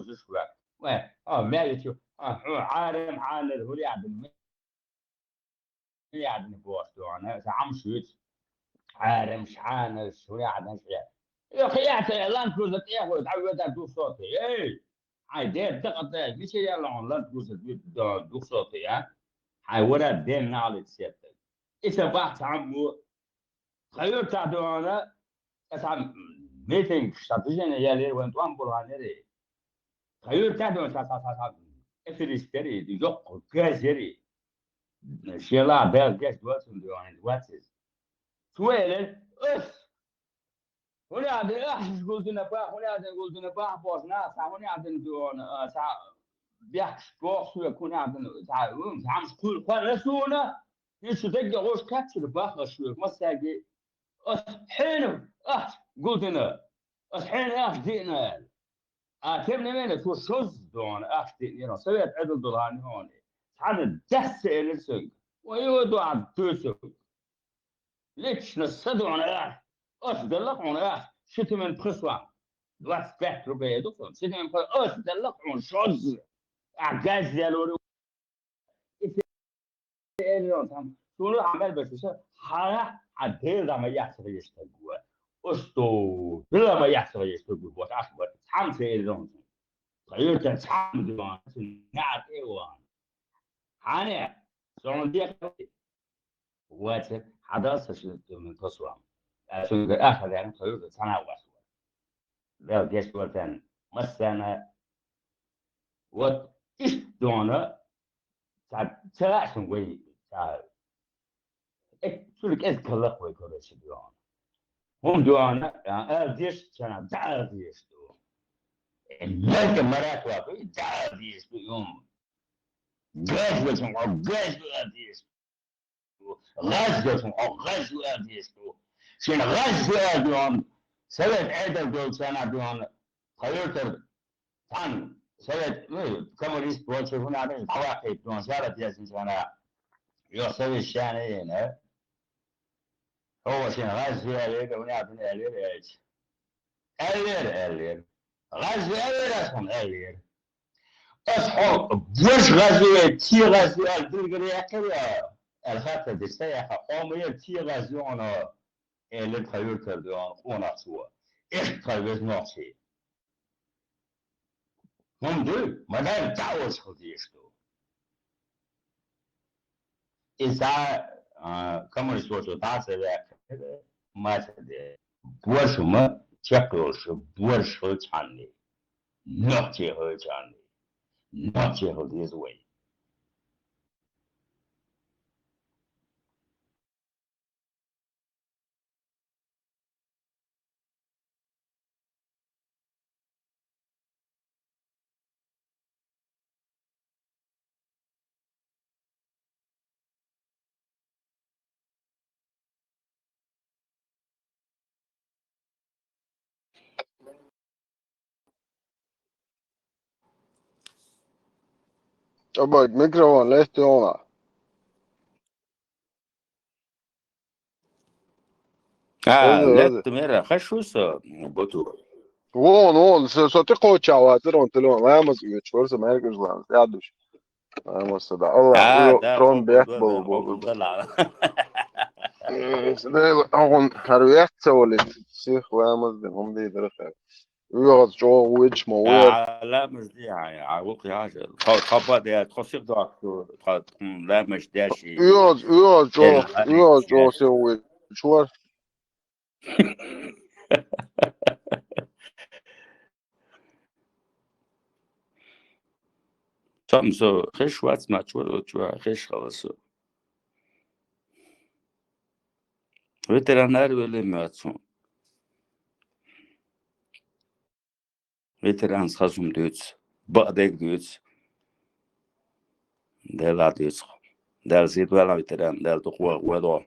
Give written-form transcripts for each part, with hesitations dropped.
دوز شوية وين ما يشوف عارم عن الهولي عدن بوستو أنا عم شوت عارم شحان الهولي عدن شوية يا أخي يا لان كروزت يا أخي تعود دوز صوتي إيه هاي دير دقت مش يا لان كروزت دوز صوتي ها هاي ولا دير نالي سيتك إذا بحث عمو خير تعدوانا كسام meeting strategy يلي وين توان بولانيري خير تعدون سا افريستري دي يوق كازري شيلا بيل جيس واتسون دوان واتس سويل اس هنا عاد احس قلت لنا بقى هنا عاد قلت لنا بقى بوس ناس هنا عاد دوان سا بيحكي بوس يكون عاد سا عم سكول خلصونا يشتاق غوش كاتشر بقى شو مساجي حين قلت لنا حين جينا تبني من تو شوز دون دون سويت عدل دولاني هون عدد دس السوق ويودوا عن توسق ليش نصدوا على دلق على شتي من بخسوا واس بيترو بيدو شتي من دلق على شوز عجاز ديالو شنو عمل بس حاله عدل ما يحصل يستقوا أستو بلا ما يحصل يستقوا وتعصب حام سيرون غيرت حام ديوان نعت إيوان حانع صون ديك وات حدث شو من تصوم شو آخر يعني خيوط سنة واسوا لا جيش وتن مثلا وات إيش دونا تلاش نقول شو لك إيش كله خوي كله شو دونا هم دونا يعني ديش كان ديش دو الملك مرات واقعي ديش دو يوم جاز وسمع جاز ديش غاز ديش دو شين غاز دونا سويت عدل دول سنة دونا خيرت عن سويت كم ريس بوش هنا على حواقي دونا سالت ياسين سنة يسوي الشانين هو شين غاز عليه ونعرف عليه ايش الير غاز اسهم الير اصحى بوش غازي تي غازي الدرجة يا الخطة دي سياحة قومية تي غازي انا اللي تغيرت دوان انا سوا ايش تغيرت نفسي هم دول ما دام تعوز خديش دو إذا كمان سوتو تاسع ما تدري بوش ما تقولش بوش هو تاني نحكي هو تاني نحكي هو this way Bak mikrofon läste ona. لا تمر خشوص بطو Von, så ti kočava, tiron tilon, lēmas, jo čvars Amerikas lēmas, jāduši. Lēmas sada, Allah, ده tron bēk bol. Sada, on harviet savoli, sih lēmas, din hum dī darafē. Ujogas jo uič mo uir. لا مش دي يعني عوق حاجة خبط يا تخسر دكتور لا مش داشي Ujogas jo se uič var. شمسو خش وقت ما تشوى خش خلاصو veterinär öyle mi atson veterans khazum düz badek düz dela düz del zit wala veteran del tuqwa wado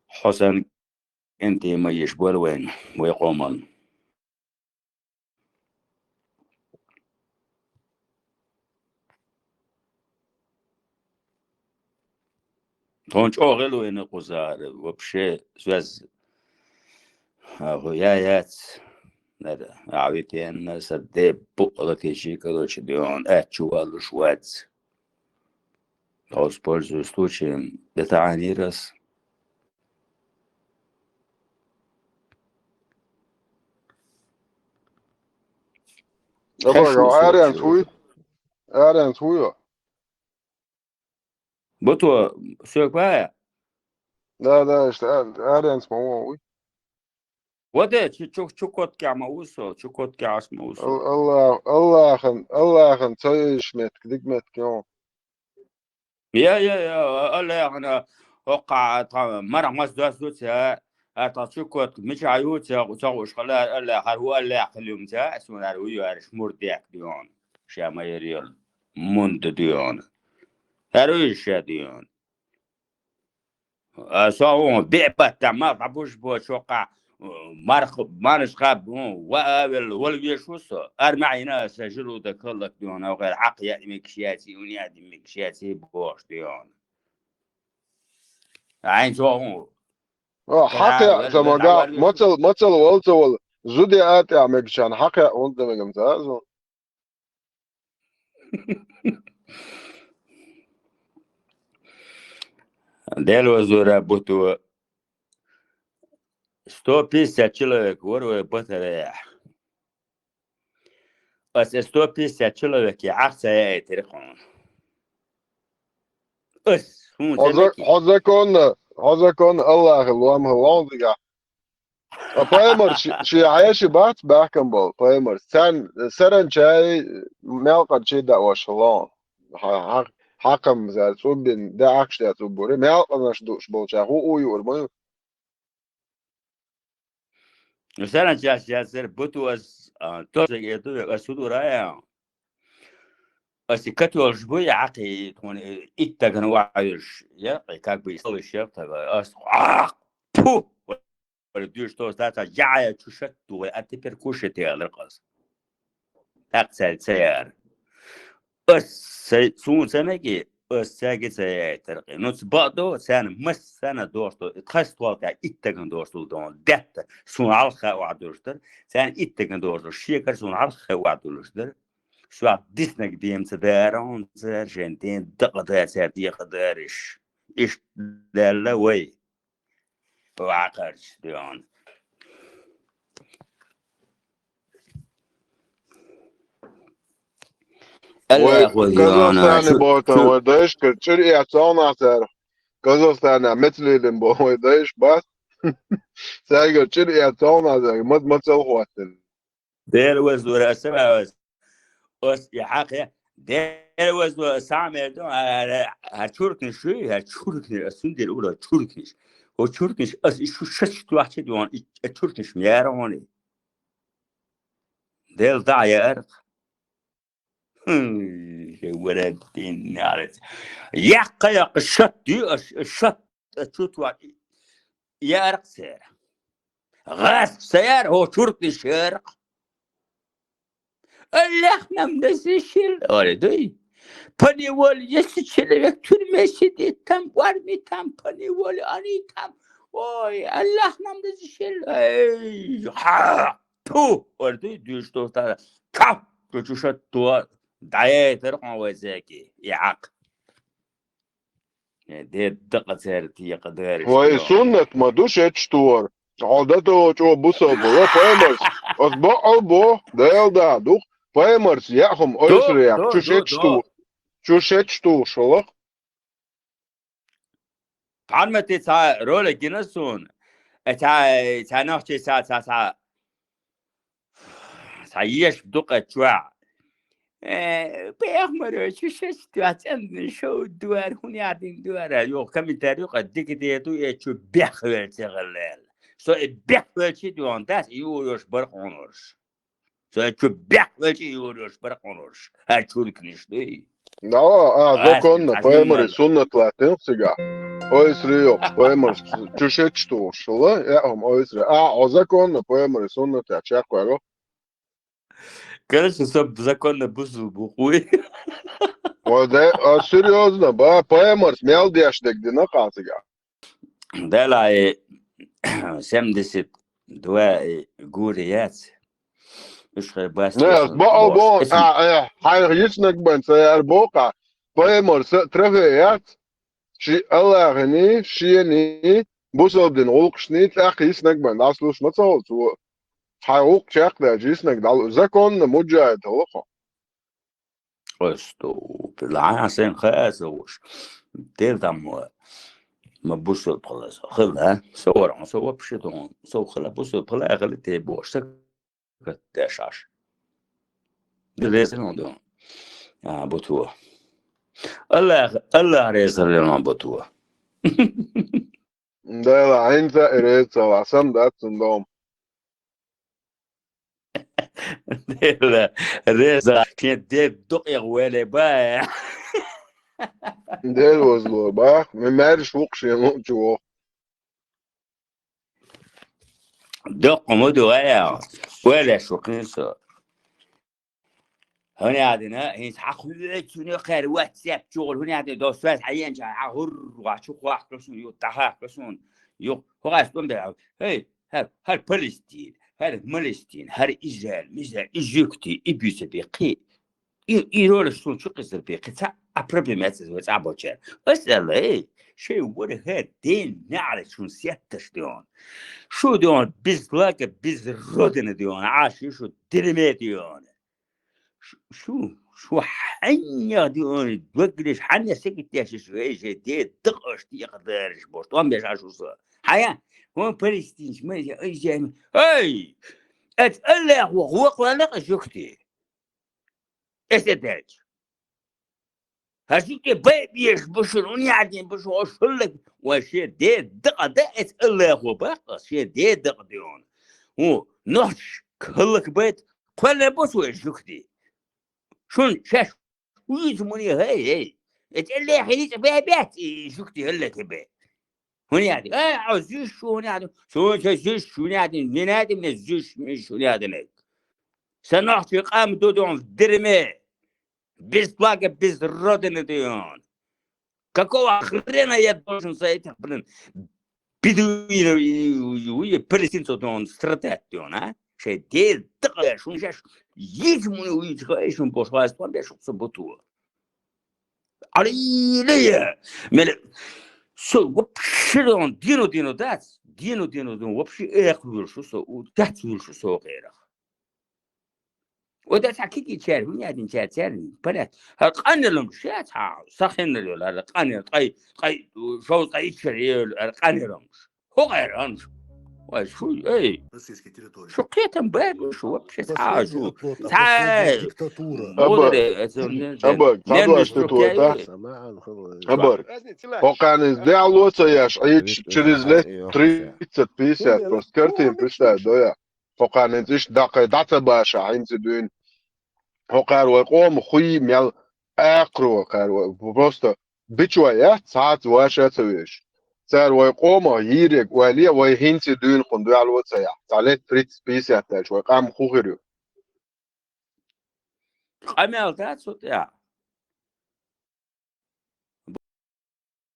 حسن انت ما يشبر وين ويقومن تونج اوغل وين قزار وبشي زواز هايات Nada. Avitien sade buqlati shikadoch dion atchual shwats. Ospor stuchem betaniras. Abra Khashmu Arians soch. huy. Arians huy. Butwa sökwa. لا işte Arians مو huy. Wade chukot kama uso, chukot kasma uso. الله خن تيش مت كديك مت كيون. يا الله أنا وقع طبعا مرة ما دوت أتشكوت مش عيوت وتوش خلا الله هو الله خليهم تا اسمه هو يعرف مردك ديون شاما يريال مند ديون هرويش ديون سواء بيبت ما تعبوش بوشوقع مرخ مانش خاب ولا يشوس أرمعينا سجلوا ذكرك ديون أو غير حق يعني مكشياتي ونيادي مكشياتي بوش ديون عين سواء حقي زي ما قال مثل والت زودي آتي عمكشان حقي وانت مجمتاز. Delo zora butu 150 человек ворвали батарея. Ас 150 человек عكس يا تريخون. Ас هم زمكي. حزكون الله الوام هلانديga. Paimar شي عايش بات بحكم بول paimar سرن شاي ملقد شي دا وشلون حكم زاد صوبين دا عكش دا صوبوري ملقد نشدوش بول شا هو يور مثلا جاسر بوتو اس توز يدو اسودو رايا. اس كتو جبوي عقي تكون اتغن وايش يا كاك بيسوي الشيخ تبع اس بو رديش توز تاتا جاية تشتو اتبر كوشتي الرقص. تقسل سيار. بس سون سمكي بس ساقي سيترقي نص بعضه سنة مس سنة دوستو تخص توقع إتكن دوستو دون دهت سون عالخة وعدوشتر سنة إتكن دوستو شيكر سون عالخة وعدوشتر شو ديسنك ديم تدارون زر جنتين دقة سر ديقدارش إيش دالله وي وعقرش ديون Казахстане болтан ойдайш кырчыр яцан атар. Казахстане метлилин бо ойдайш бас. Сага чыр яцан атар. Мацал хуатен. There was يا حقي there was سامع هتشوركن شوي هتشوركن السنة الأولى هتشوركنش هو تشوركنش شو شش واحد ديوان تشوركنش مياروني ديل ضاع يا أرق ولد دين نارت يا الشط دي الشط تشوت واحد يا أرق سير غاس سير هو تشوركنش يا أرق اللحمة مدسشل أولدي بني ول يسشل يكتر مسدي تام وارمي تام بني ول أني تام أوي اللحمة مدسشل أي ها تو أولدي دوش توتا كاف كشوشة تو دعية ترقم وزاكي يعق دي دقة سيرتي يقدر وي سنة ما دوش اتشتور عادته جو بوسو بو بايمرز أصبع بو ديل دا دوخ بايمرز ياهم أيسريك شو شتشتور شلق عمتي تا رولا جنسون تا نحكي تا يش بدقة شوع بيأمر شو شتوات أن شو دوار هون يعدين دوار يو كم تاريخ الدك ديتو يشو بيخوال تغلال سو بيخوال شي دوان تاس يورش برقونوش سو يشو بيخوال شي يورش برقونوش هالشو لكنيش دي لا زكون بايمرز سنة لاتين سجا أيسريك بايمرز شو شتشتور شلق ياهم أيسري زكون بايمرز سنة تشاك وارو Короче, सब законно бусу бухуй. وده серьезно بايمرز ميالديش دك دي نقاطيga ده لا 72 جوريات إيش خير بس ناس بقى باش بون اسم حيغيسنك بن سيار بوقع بايمر ترفيات شي الله غني شيني بوسو دين غوق شنيت اخيسنك بن داسلوش متصل تو حيوق شاق ده جيسنك دال زكون مجاهد هوقع قصته بالعسل خاسوش تلتم ما بوصل بخلاص خلها صور صور بشتون صور خلا بوصل بخلا خلي تبوش سكت داشاش دليس لندن بطوة الله ريزر لنا بطوة ده لا عين زائرات سوا عسام ده تندوم ريزر كنت ديب دقيق ولا بايع ده وزلو باخ ممارش وقش ينوجو دق مدو غير ولا شو قنصة هنا عندنا هي حقول شنو خير واتساب شغل هنا عندنا دوسات حيان جا هر واشوف واحد كلشون يتحق كلشون يو هو اسمه ده هي هل فلسطين هل فلسطين هل إسرائيل مثل إيجيبتي إبيس بقي يرول شو قصر بقي تا أبرب ما تزوج أبوشر أصلا إيه شيء وده هاد دين نعرف شو سيادتش ديون شو ديون بزلاك بزرودن ديون عاشي شو درمي ديون شو حنيا ديون دوغليش حنيا سكت يا شو ايش دي دقش دي قدرش بوش طوام بيش عشو صار حيا هون فلسطين ما اي جامي اي اتقلق وهو قلق شوكتي ايش تدرج هشيك بيش بشرون يعدين بشو اشلك وشي دي دقة ده اتقلق وبقى شي دي دقة ديون هو نحش كلك بيت قلنا بوش شوكتي شون شاش ويجموني هاي اللي حديث بها بيتي شوكتي هلا تبي هوني عادي عاوز شو هوني عادي شو شو هوني عادي من هذا من الزوج مش هوني عادي لك سنحكي قام دودون في درمي بيسلاقة بيس الردن ديون كاكو آخرنا يدوشن سايتها بلن بدوين ويا بريسين صوتون استراتيجي ديون ها شيء دير دقة شون شاش يجموني ويجخايشون بوشواز طوال بيشوف سبوتوه عليا مل سو وبشلون دينو داس دينو وبشي اخذ شو سو وتحت شو سو غيره وده حكيتي تشاري من يادين تشاري بلات هالقانلهم شاتها صخن له هالقانل طي شو طي تشري القانلهم هو غيرهم وشو اي شو قيتم باب شو بشي حاجه تعال أبا خذوا أشتوتا أبا وكان إزدع لوتسياش عيش تشريزلت 30 50 كرتين بستا دويا وكان إزيش داتا باشا عين زدوين وكان ويقوم خوي ميال أقرو وكان بروستا بيشوية ساعات واشا تسويش سار ويقوم ييرك وليه ويهين زدوين قندويا لوتسيا تعالت 30 بيسا تاش ويقام خوغيريو قامل تاع يا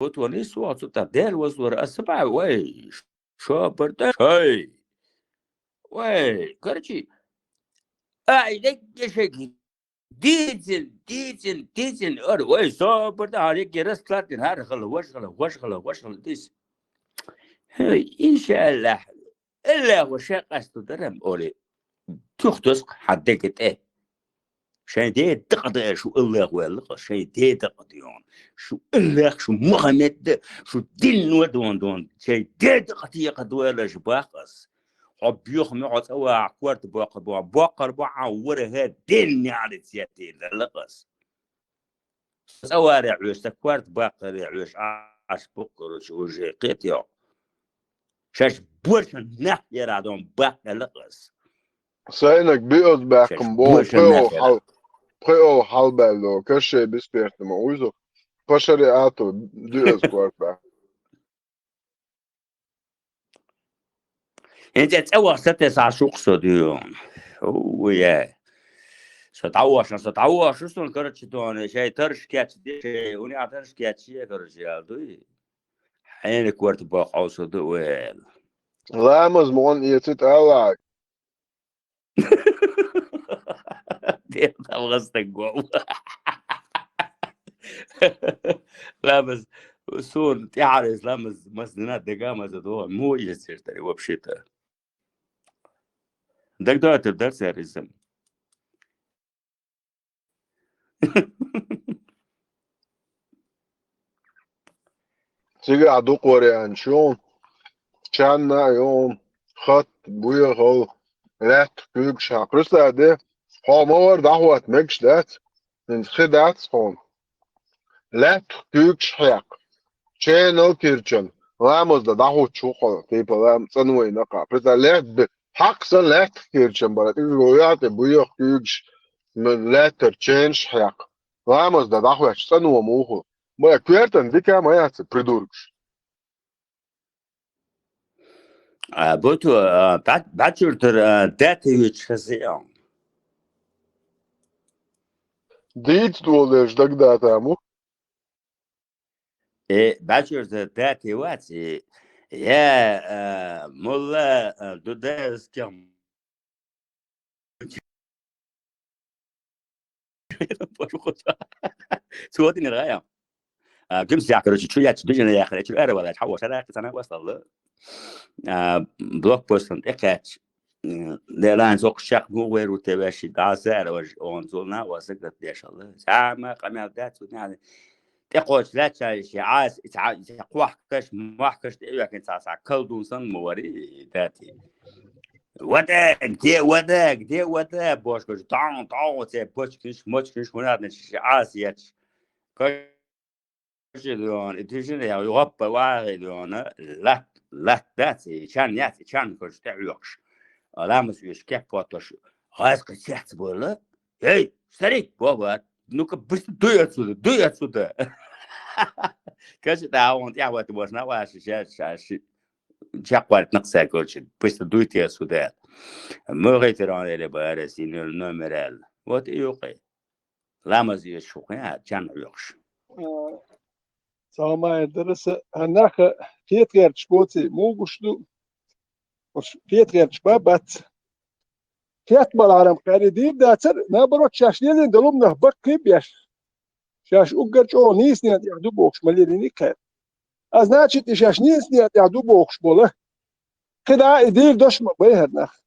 بوتوني صوت تاع دير وزور السبع وي شو بردا هاي وي كرشي لك شيء ديزن وي شو بردا عليك رسلت هذا خل ديس هاي ان شاء الله الا وشاق استدرم اولي تختص حدك ايه شاي دي دقدق شو الله والله شاي دي دقديون شو الله شو محمد شو دين ودون شاي دي دقدي قدولا جباقس حبيخ معت او عقورت باقر ورها دين على سياتي لقص سوارع عيش تكوارت باقر عيش عاش بقر شو جيقيت يا شاش بورش نحيا رادون باقر لقص سينك بيقض باكم بون بريو حالبالو كشي بيسبيرت موزو بشري آتو دي اسكوارت باك انت تسوى 6 شوق صديون ويا ستعوى شو سن كرتش دون شيء ترش كاتش دي شيء وني عترش كاتش يا كرش يا دوي حين كورت باق او صدوال لا مزمون يتت الاك دي غصتك جوا. لا بس سون تعرف لامز مزنات دقامة زدوها مو يصير تري وبشيته دك دوت الدرس يا رزم. تيجي عدوق وريان شون كان يوم خط بويا هو لا تكوك شاكرس ده هو مور دعوة مكش دات من خدات هون لا تكوك شاك شينو كيرشن رامز ده دعوة شوقة تيبا رام سنوي نقع فتا لا حق سن لا تكيرشن بلا تيجي بويا كوكش من لا ترشنش حياك رامز ده دعوة سنوي موهو ما كويرتن دي كام هيات بريدوركش بوتو بعد داتي يتشزيان ديت دولش دك داتامو بعد داتي واتي يا مولا دوداز كم سواتي نرايا جمس يا كروش شو ياتش بيجن يا اخي شو ارى ولا تحوش انا سنه وصل بلوك بوست اكاتش لان زوق شق مو ويرو تباشي داسر وان زولنا وسكت يا شاء الله سامع قمع ذات يعني تقوش لا شيء عاس تقوحكش موحكش تبيك انت ساعه كل دون سن موري ذاتي وداك دي بوشكش طاون تي بوشكش موشكش هنا عاسيتش كشدون اتجن يا يوبا واحدون لا ذاتي كان ياتي كان كش تعيوش لامس يش كيف بوتش غاز قشحت بولا هي سريك بابا نوك بس دويت سودا كش داون يا وقت بوشنا واش شاش جاكوارت نقصا كلش بس دويت يا سودا مغي تران اللي بارس النمرال وات يوقي لامس يش شوقيا كان يوقش ساما درس هناك كيتغير شبوتي مو قشدو كيتغير شبابات كيتبال عرم قاري دير داتر نابروت شاش نيدين دلوم نهبك كيبياش شاش اوغرچ او نيس نيات يعدو بوخش مليريني كير از ناچت شاش نيس نيات يعدو بوخش بوله كدا يدير دشم بيهرنخ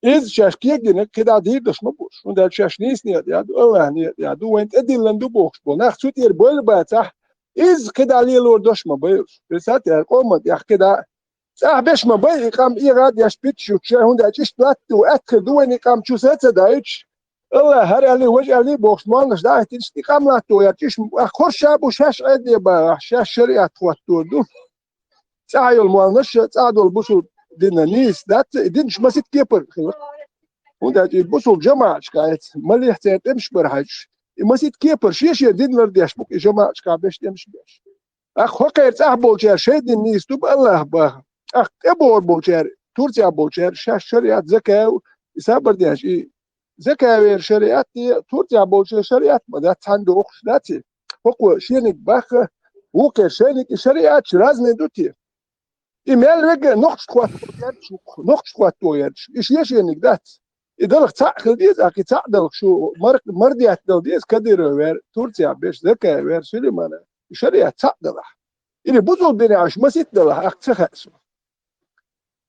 إذ شاش كيك دينك كدا دير دشم بوش وندال شاش نيس نيات يعدو الله نيات يعدو وينت ادلندو بوخش بول ناخ سوتير بول باتح إذ كدا ليلور دشم بيوش رسات يا قومت يا كدا صح باش ما بي قام إيراد يا شبيتش وتشا هوندا تشت بلاتو أدخل دويني قام تشو ساتة دايتش الله هر علي وجه علي بوخش مالنش داعي تشتي قام لاتو يا تش أخور شابو شاش عدي با شاش شريعة خواتو دو ساعيو المالنش ساعدو البوسو دينا نيس دات دينش ما ست كيبر هوندا البوسو الجماعة شكايت مالي حتى تمش برحج ما ست كيبر شيش يا دين لرديش بوك جماعة شكا باش تمش باش أخ هكير صح بولشار شيد النيس دوب الله با أخ أبور بولشار تورسيا بولشار شاش شريعة زكاة يسابر دياش زكاة وير شريعة تورسيا بولشار شريعة ما دات عنده أخش داتي هو شينك باخ وكير شينك شريعة شرازن دوتي إيميل رجع نقش خوات يرش نقش خوات يرش إيش يشينك دات إدلك تعقل ديز أكيد تعدلك شو مردي أتدل ديز كدير وير تورسيا بيش زكاة وير سليمانة شريعة تعدله إني بزول بيني عش ما سيتدله أكتسخ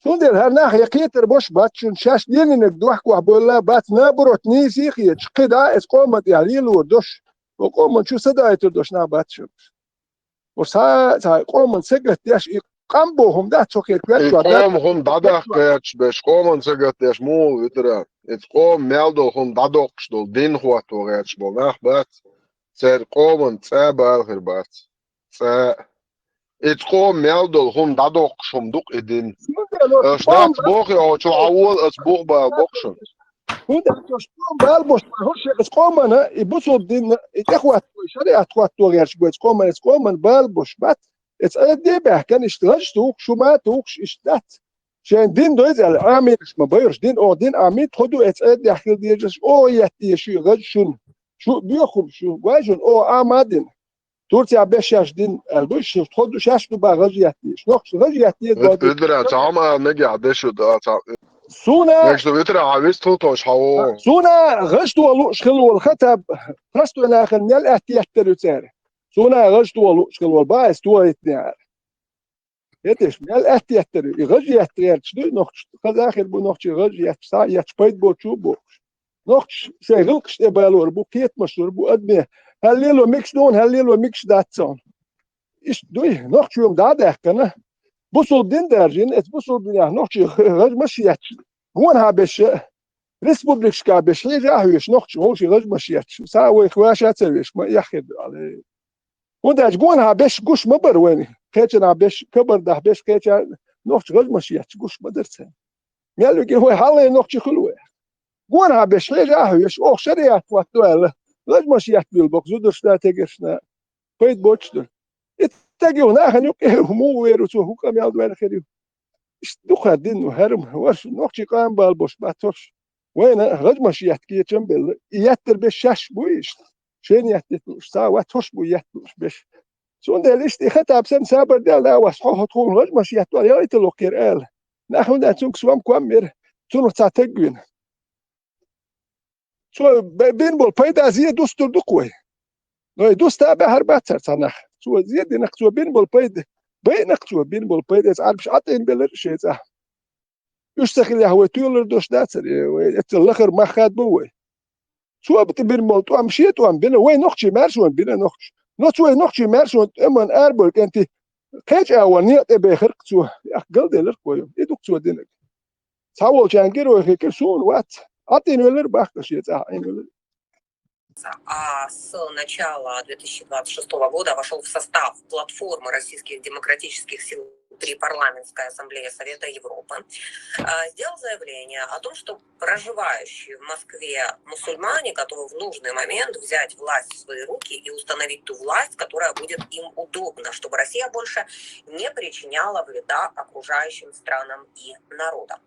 سندر هناخ يقيتر بوش باتشون شاش ديني نقدوحك وحبولا بات نابروت نيسي خيج قدا اسقومت يعني الوردوش وقومن شو صدا يتردوش ناباتشون وسا قومن سقت ياش قامبوهم ده تسوكي كويت قوم هم دادق كيتش باش قومن سقت ياش مو يترا قوم ميلدو هم دادقش دول دين خواتو غيتش بول بات سير قومن تسابا آخر بات قوم ميلدو هم دادقش هم دوق إدين اشنات بوخي او شو عول اسبوع بوخشن هوندا تشتون بالبوش هوش اسقومن يبصوا دين اخوات شريعة خواتو غيرش بو اسقومن بالبوش بات اتس ادي به كان اشتغلش توك شو ما توكش اشتات شان دين دوز العامل ما بايرش دين او دين عميد خدو اتس ادي احكي ديجس او ياتي شو غشن شو بيخم شو واجن او امادين تورتي بشاش دين البوش خدو شاش تو باغج ياتي شنو غج ياتي ادرا تعما نجي عدشو دا سونا Так что ветра عويستو توش حوو. سونا غشتو ولو شخلو الخطب رستو انا خلنا الاحتياج تلوتار سونا غشتو ولو شخلو البايس تو اتنار يتش من الاحتياج تلو يغجي احتياج شدو نوخش خذاخر بو نوخش يغجي يتسا يتبيت بو تشوبو نوخش شغلكش تبالور بو كيت مشور بو ادمي هليلو ميكس دون هليلو ميكس داتسون ايش دوي نوخش يوم دادا كنا بوصل دين دارجين ات بوصل دين نوخش غج مشيت هون هابش ريسبوبليكشكا باش يجاهوش نوخش هوش غج مشيت ساوي خواشات سويش ما ياخد على وداج جونها باش قوش مبر وين كيتنا باش كبر ده باش كيتنا نوخش غج مشيت قوش مدرسه قالوا كي هو حالي نوخش خلوه جونها باش يجاهوش اوخ شريعه وقتها غج مشيت بالبوك زودر شتاتيجشنا بيت بوتشتر اتجيو ناخن يوكي مو ويرو تو هو كم يالد وين خيريو دخل دين وهرم ورش نوخش قام بالبوش باتوش وين غج مشيت كي تشمبل يتر بالشاش بويش شين يتتوش ساعة توش بو يتوش بش سون ده ليش خطاب سن سابر ده لا وصحه تكون غج مشيت ولا يتلوكير ال نحن ده تونك سوام كوامر تونو تاتجين سو بين بول بايدا زي دوستر دقوي نو دوستا بهر باتر صنخ سو زيد نقصو بين بول بايد بين نقصو بين بول بايد از عارف عطين بلر شيء صح يشتغل هو تولر دوش داتر الاخر ما خاد بوي سو بتبين بول تو مشيت وام بين وين نقشي مارسون بين نقش نو سو نقشي مارسون امن اربل انت كيج اول بخرق سو قلد لر كوي يدك سو دينك ساول جانجيرو هيك سون وات عطين ولر باخ شيء صح А с начала 2026 года вошел в состав платформы российских демократических сил при парламентской ассамблее Совета Европы, сделал заявление о том, что проживающие в Москве мусульмане готовы в нужный момент взять власть в свои руки и установить ту власть, которая будет им удобна, чтобы Россия больше не причиняла вреда окружающим странам и народам.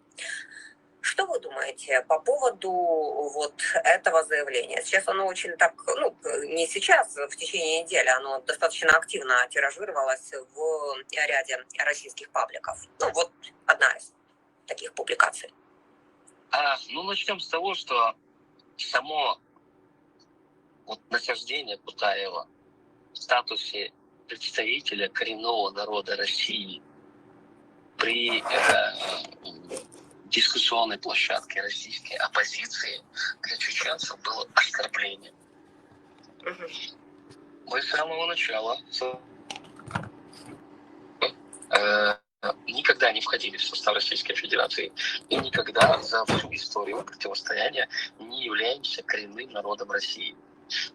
Что вы думаете по поводу вот этого заявления? Сейчас оно очень так, ну, не сейчас, в течение недели оно достаточно активно тиражировалось в ряде российских пабликов. Ну, вот одна из таких публикаций. Ну, начнем с того, что само вот нахождение Кутаева в статусе представителя коренного народа России при дискуссионной площадке российской оппозиции для чеченцев было оскорблением. Мы с самого начала никогда не входили в состав Российской Федерации и никогда за всю историю противостояния не являемся коренным народом России.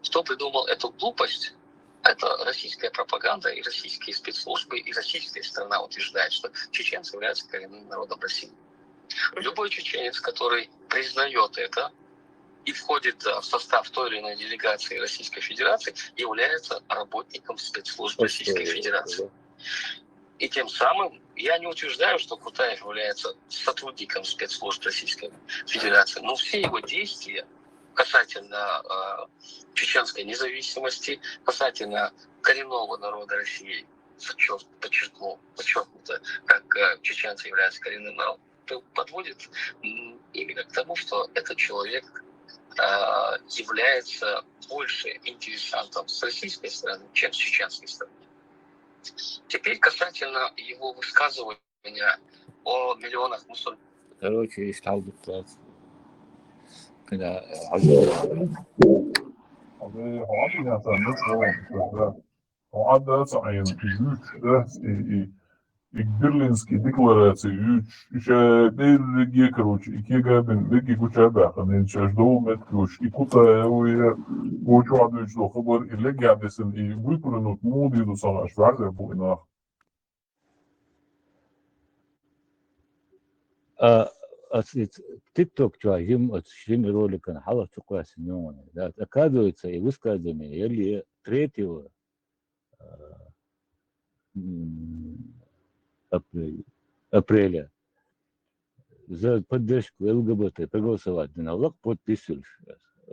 Кто придумал эту глупость? Это российская пропаганда и российские спецслужбы, и российская сторона утверждает, что чеченцы являются коренным народом России. Любой чеченец, который признает это и входит в состав той или иной делегации Российской Федерации, является работником спецслужб Российской Федерации. И тем самым я не утверждаю, что Кутаев является сотрудником спецслужб Российской Федерации, но все его действия касательно чеченской независимости, касательно коренного народа России, подчеркнуто, как чеченцы являются коренным народом, подводит именно к тому, что этот человек является больше интересантом с российской стороны, чем с чеченской стороны. Теперь касательно его высказывания о миллионах мусульман. Короче, استعوذ كده и Берлинские декларации, и короче, и Кегабин, и Кучабахан, и Чаждоумет, и Кутаеву, и Кучуадович, Лохабар, и Легядесен, и выпрыгнут моды до самого Шварза, Буйнах. TikTok чуагим отшлим ролика хала цукасинёна. Да, оказывается, и высказывание или 3 апреля за поддержку ЛГБТ проголосовать на налог подписывали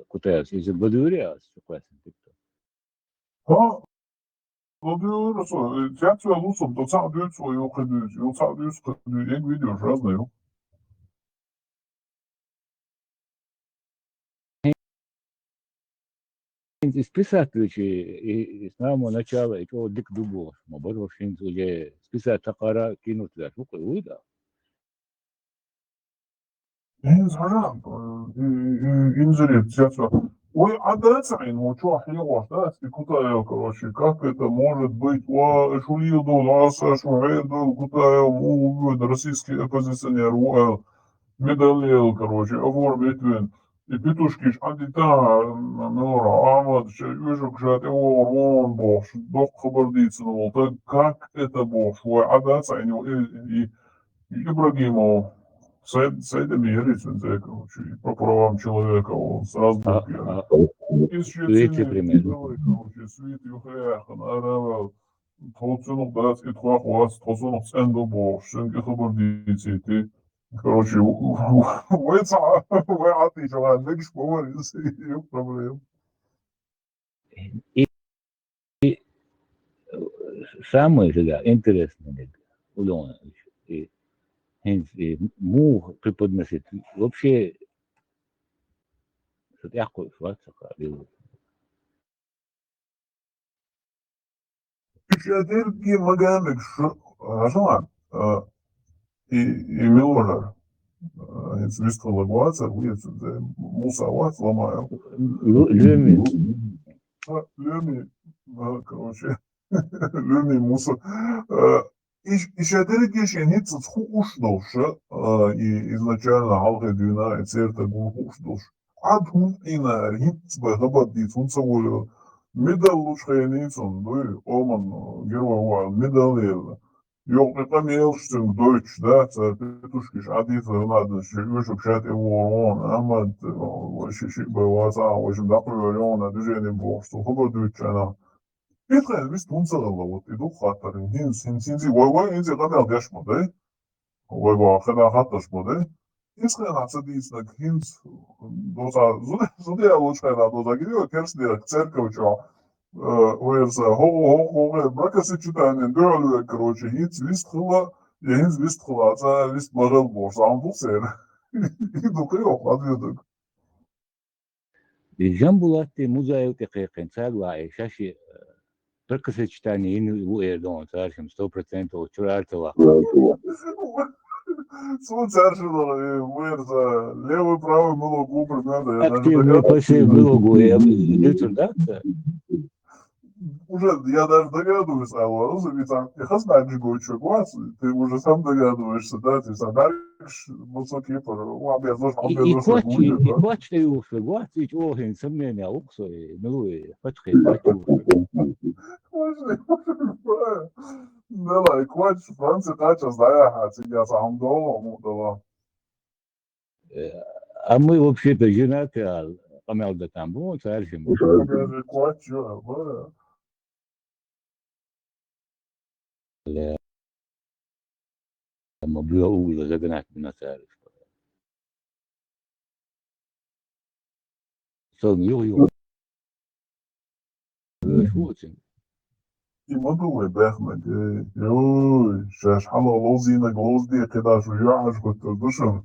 Кутаев из Бадуриа согласен TikTok. Då du så, jag tror att som då sa du så jag kan du, jag sa du ska du en video så där. списать с самого начала, и что дик дубо, мы борьбу шинц уже списать такара кинуть да, шукай уйда. حاجة инжирит сейчас. Ой, а дальше, ну что, хлеба, да, кутая, короче, как это может быть, шулиду, ласа, шуэду, кутая, российский оппозиционер, медалил, короче, оформить вин. И петушкиш, андита, нора, амад, вижу, что это он бог, док хабардица, ну, так как это бог, а дальше, и Ибрагимов. Саида Мирицын, короче, по правам человека, он сразу был первый. Из Третий пример. короче, свит юхаяхан, аравал, толцунук дат, и тхуахуас, толцунук ценду бог, шенки хабардицы, ты, короче, вайцаты, чувак, легиш поварис, и проблем. И самое всегда интересное, удобно, му преподносит вообще якой флацаха. Печатырки магамик, шо, и Милонар. Свистка лагуаца, выйдет, мусават, ломаю. Люми. Люми, короче, люми муса. İşleri geçenit huşdoşa изначально halka dünya eserta gun huşdoş. Ad hun iner hit behaba dit hun savulu. Medal luşkayenisun duy oman gerwa wa medal el. Yok ekam elştün Deutsch da petuşkiş adit nadın şüşük şat evoron ama şişi bevasa o şimdi aproveriona düzeni borçlu. Hubo Deutschana. Петра, весь тунцалала, вот иду хатар, инзи, вай, инзи, гадал гашмоды, вай, хада хаташ моды. Искрен нацадисна, хинц, доза, зуде лучшая, доза, гидео, керсдер, церковь, чё, уэрса, хо, бракасы читанен, дёрлуэ, короче, хинц, вистхла, я хинц вистхла, за вист морел борс, а он бусер. Иду криох, отведок. Джамбулатти музаев текекен цагла, шаши прекосочетание ину эрдон, саршим 100% учурартова. Случайно, уэрса, левый, правый, мылогу, примерно. Активный пассив мылогу, да? Уже я даже догадываюсь, розовый там, я знаю, что глаз, ты уже сам догадываешься, да, ты сам дальше, высокий пор, и квач ты уши, квач и охин, сомнения, уксой, ну и фатхи, да, и квач, Франция, тача, знаю, я сам дома, да. А мы вообще-то женаты, а помялда там, вот, саршим. Квач, да. لما بيقولوا لجنات من الثالث صار يو شو يمدوا بأحمد يوي شاش حلا لوزينا глозди كده شو يعش كنت البشر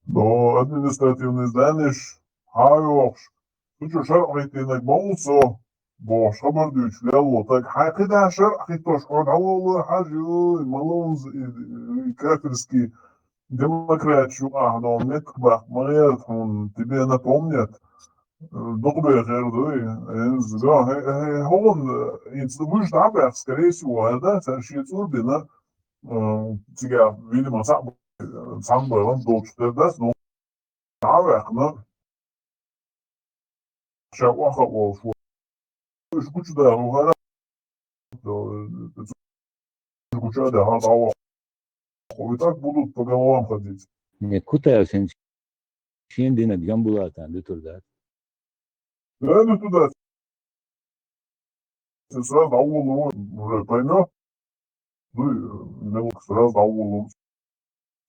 دو административный знаешь هايوش شو شرعي انك بوصو бош хабардыч ляло так кыда шархи тош код алло حاجة малонз кафирский демократ шо но меткбах марьят он тебе напомнят добрый герой да он институт да скорее всего да совершит урбина тебя видимо сам был он долго да но наверное шаваха ол кучу да угара кучу да хатава и так будут по головам ходить. Не кутая сен дина джамбулата литурда. Да, ну туда. Сразу аулу уже поймет. Ну и сразу аулу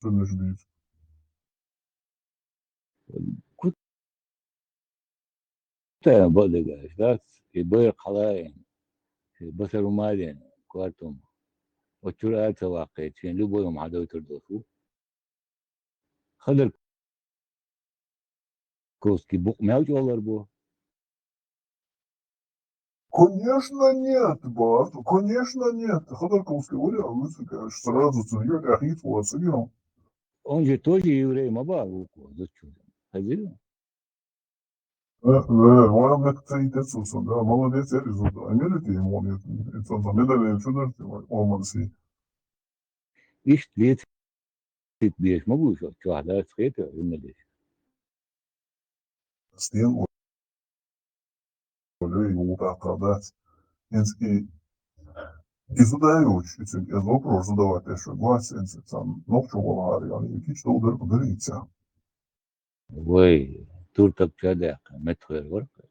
не ждет. Кутая бодыгаш, да? И бой халаин, басару малин, квартум. وتشرات واقع تشين لبو يوم عدو تردوفو خلر كوسكي بوق ماوج والر بو Конечно нет, Барт, конечно нет. Ходорковский вариант, конечно, сразу ценю ахит вацигиром. Он же тоже еврей, мабару. Зачем? Ходил? Moram nekaj tecusu, da, молодец, я результат. А мерите ему, это там медали, чудо, оманси. Ишь, 35 могу еще, что, да, скрепил, имели. Стен, olha, e o تعقيدات. И издають, я вопрос задавати, що 20, там, ночого гарі, але якісь то удариться. Ой, туртак чадак, метхер ворка.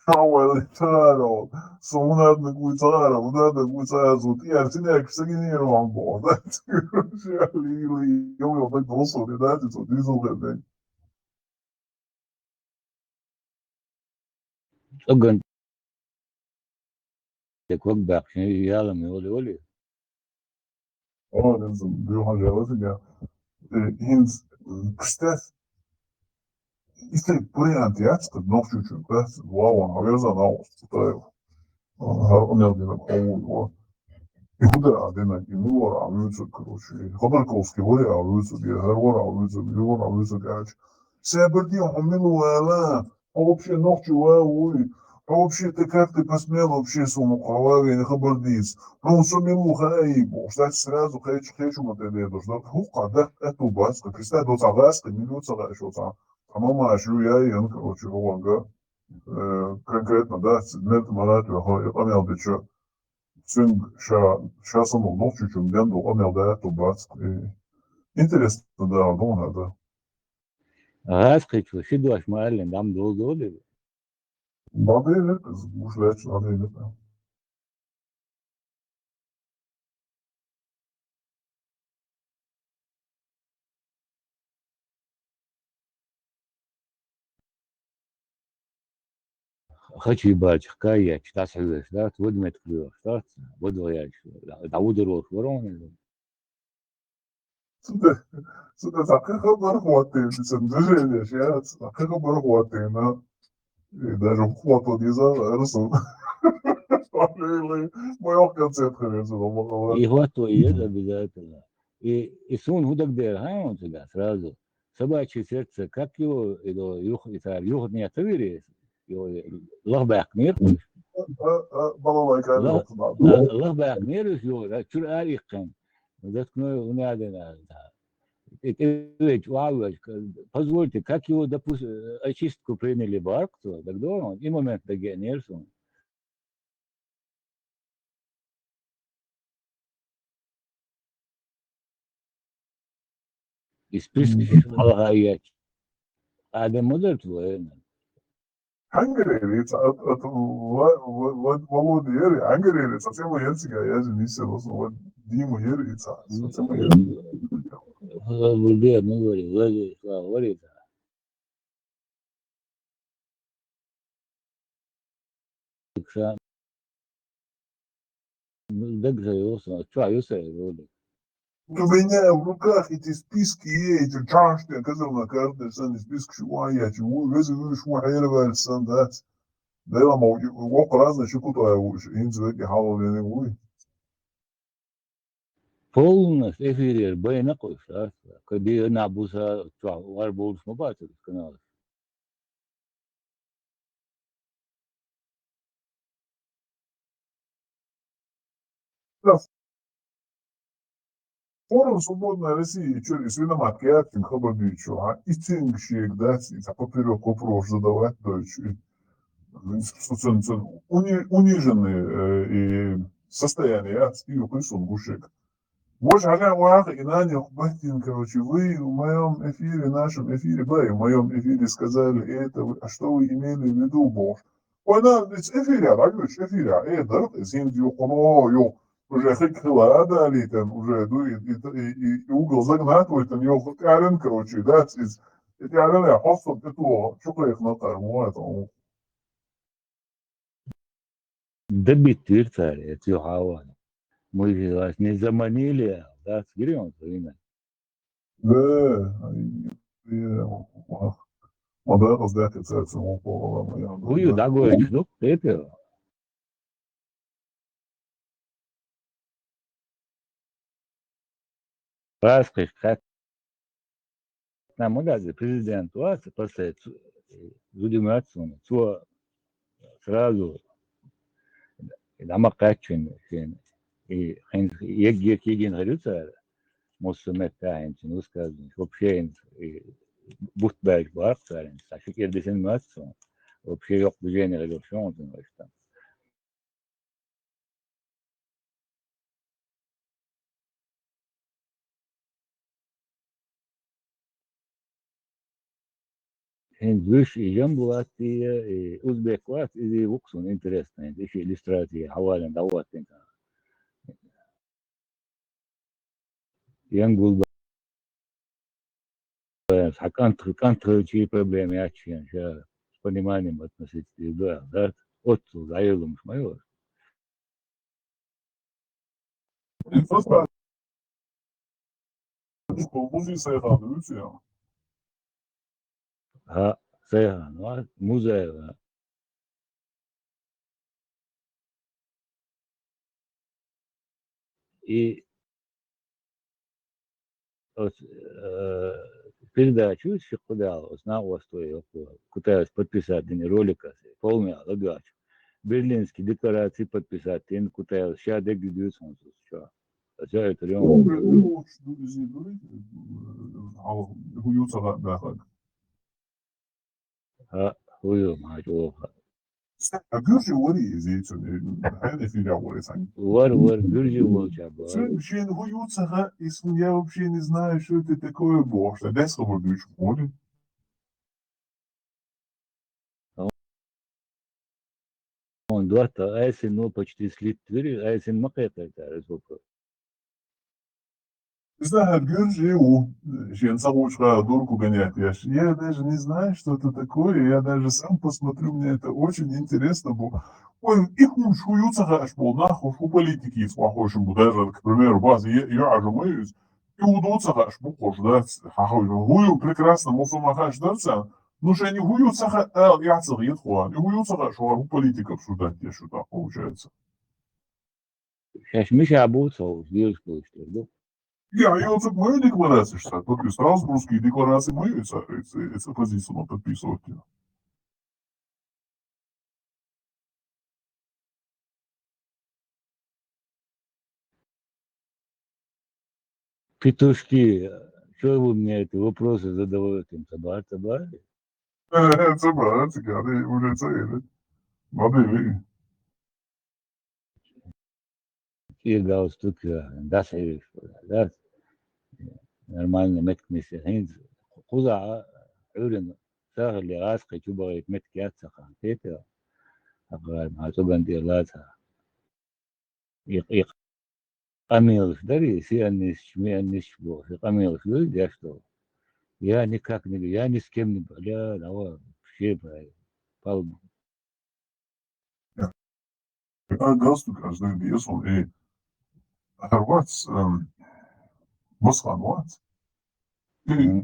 Шауэлитаро, сумнадно куитаро, удадно куитаро, я тинек сагиниру амбо, да, или eu так просто, да, это дизел, да. Оган, так вот бак, яла ми оли. О, det är du har rätt i det. Hins, kstess, istri variant jätska, nokšu ću, kstess, wow, on aveza na ovo, to je, on je odina kovu, и худо адена и милора авлюцу, короче, ходорковский вори авлюцу, гервор авлюцу, гервор авлюцу, короче. Себерди милуэла, а вообще ночью уи, а вообще ты как ты посмел вообще своему кроваве не хабардиц? Ну, сумилу хаибу, кстати, сразу хочу мотеледу, что хука, да, эту баска, кстати, до цагаска, не до цагашоца. А мама, я и он, короче, ванга, конкретно, да, нет, манатю, я понял, ты чё.ซึ่งшасом ночью чем ленду омел да то бац. Интересно, да, ну надо. Газ хочу, сиду аж маален, дам долго. Модели, уж лечь, модели. Хочу ебать, кая, читать хилеш, да, вот мет клюш, да, вот я, да, удеров, ворон. Сюда такая бархваты, движение, сейчас, такая бархваты, на и даже фото не зарису. Мой концерт, конечно, И вот то есть обязательно. И сон худак дер, он туда сразу. Собачье сердце, как его, юхот не отвери, его лахбак мир, балалайка, лахбак мир, его, чур арикан. Заткнул унядина. Это вау, позвольте, как его, допустим, очистку приняли барк, тогда он и момент догенерсон. И списки лагаять. А да модер твой. Hangărerița, Володя Ери, Hangărerița, să mă ierți că ea zis să vă Dimă Erița, să mă ierți. Вулдер, ну говори, говори. Дагже его, что, юсе, У меня в руках эти списки, эти чашки, оказывается, на карте, сами списки, что я, чего, везу, что я ревел, сан, да. Да, я могу, вот разные, что куда я уже, инзвеки, халовые, не буду. полностью эфир, бейна койша, когда набуса, что, варбол смобатил, канал. Форум «Свободной России», что, если на макет, хабар дичу, а и тингщик, да, и поперек вопрос задавать, дальше. Униженные и состояние, и присун гушек. Больше ага, вах, и Надя Батин, короче, вы в моем эфире, нашем эфире, да, и в моем эфире сказали это, а что вы имели в виду, бог? Ой, да, ведь эфире, эфире, да, зимди охоно, уже хикла, да, ли там, уже, ну, и угол загнать, вот там, его карен, короче, да, и карен, я просто, это, что их на тарму, это, Добить тирцарь, это юхаван. Мы же вас не заманили, да, сгрем, именно. да, Onda razdelte se recimo po Huju Dagović, no, Peter. Raskaj, как нам удается президент вас после зудимацию, то сразу дама качен, и егин говорится, мусумет таинчен, усказан, вообще бухтбайк барцарен, а шикер десенмацию, вообще yok движение революцион, что. Выше Ямбулат и Узбекват и Вуксун интересно, еще иллюстрации Хавалин дават. Янгул контроль проблемы очень, с пониманием относительно, да, отцу заелом шмайор. Infrastruktur muzej sayılanıyor. А Сайхан, музей, и передачу Шикудал, знал, что я пытаюсь подписать ролика, полный лагач. Берлинские декларации подписать, я пытаюсь сейчас дегидюсь, что. Хотя это реально. Хую, мать, оха. Gürcü var ya zeytin, her filan var sanki. Var, Гюржи волчаба. Вообще, хуются, если я вообще не знаю, что это такое борщ, а дай слово дочь море. Он дуата, айсен, ну, почти слит твери, айсен макета, это сколько. Знаю, Гюржи, Женцавушка, дурку гонять. Я даже не знаю, что это такое, я даже сам посмотрю, мне это очень интересно было. Ой, их уж хуются, аж был нахуй, у политики похожим, даже, к примеру, базы, я ожимаюсь, и удутся, аж похож, да, хую прекрасно, мусума хаш, да, ну что они хуются, я целый хуан, и хуются, аж у политиков обсуждать, я что так получается. Сейчас Миша обуцал, сделаешь, что ли? Я вот мою декларацию, что только Страсбургские декларации мою, это позицию подписывать. Петушки, что вы мне эти вопросы задаваете? Табар? Это брат, когда уже цели. Модели. И галстук, да, да, нормально, меткнись. Куза, عورن سهل لغاز قيتوبا يتمت كيات سخان تيتا أقال ما توبان دي لاتها قميل دري سي أنيش شمي أنيش بو في قميل شلو دياشتو يا نكاك نيجي يا نسكم نبقى لا هو شيء باي بالب Галстук каждый вес, он и Хорватс, Москва, и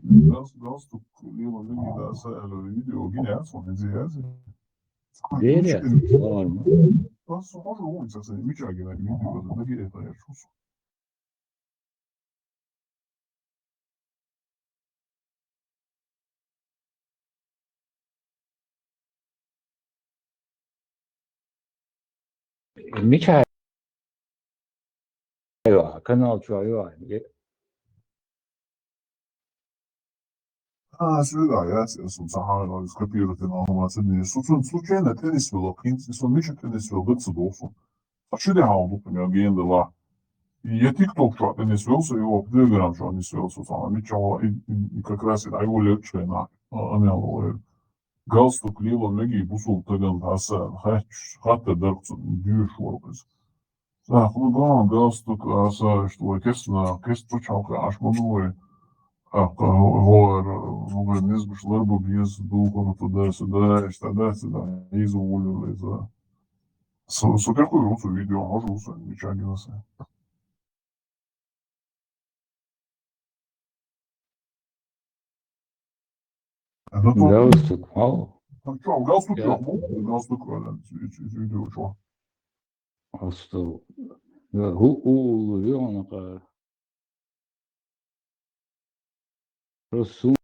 галстук, либо люди, да, сами видео, гениальность, он идеальный. ديريا والله بس هو улица, кстати, Мичаги на видео, это такие, это я чувствую. مش أيوة канал شو أيوة Свидание, я сам скопировать информацию. Случайно теннис вел, если ничего теннис вел, это судофу. А что я говорю, например, генда ла. И я тикток что теннис велся, его телеграм что не велся, сам ничего, и как раз это его легче на, амел, галстук лило, многие бусул таган, аса, хатта дарцу, дюш воркас. Так, ну да, галстук, аса, что, кест чалка, аж мануэ. Говорю, не зашла бы без духа туда-сюда, сюда, и заволили за... Суперку руцу видео, може руцу, ничего не носи. Это то, галстук мало. что, галстук Я- yok mu? Галстук video şu. Галстук. هو يونق رسول